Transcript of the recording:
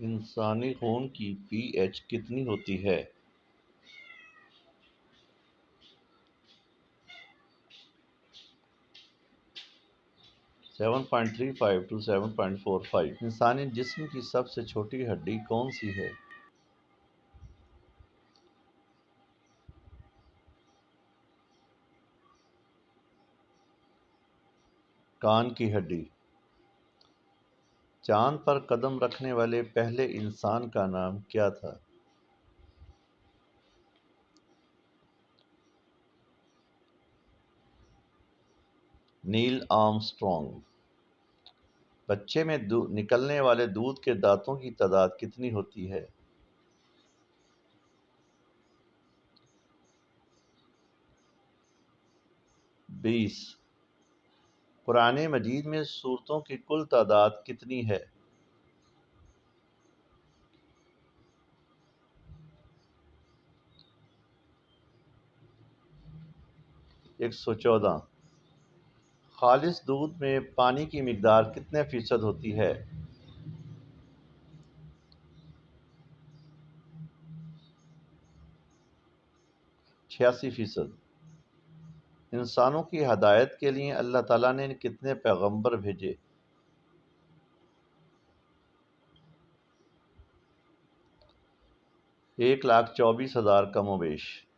انسانی خون کی پی ایچ کتنی ہوتی ہے؟ 7.35 to 7.45۔ انسانی جسم کی سب سے چھوٹی ہڈی کون سی ہے؟ کان کی ہڈی۔ چاند پر قدم رکھنے والے پہلے انسان کا نام کیا تھا؟ نیل آرمسٹرانگ۔ بچے میں نکلنے والے دودھ کے دانتوں کی تعداد کتنی ہوتی ہے؟ 20۔ قرآن مجید میں سورتوں کی کل تعداد کتنی ہے؟ 114۔ خالص دودھ میں پانی کی مقدار کتنے فیصد ہوتی ہے؟ 86%۔ انسانوں کی ہدایت کے لیے اللہ تعالیٰ نے کتنے پیغمبر بھیجے؟ 1,24,000 کم و بیش۔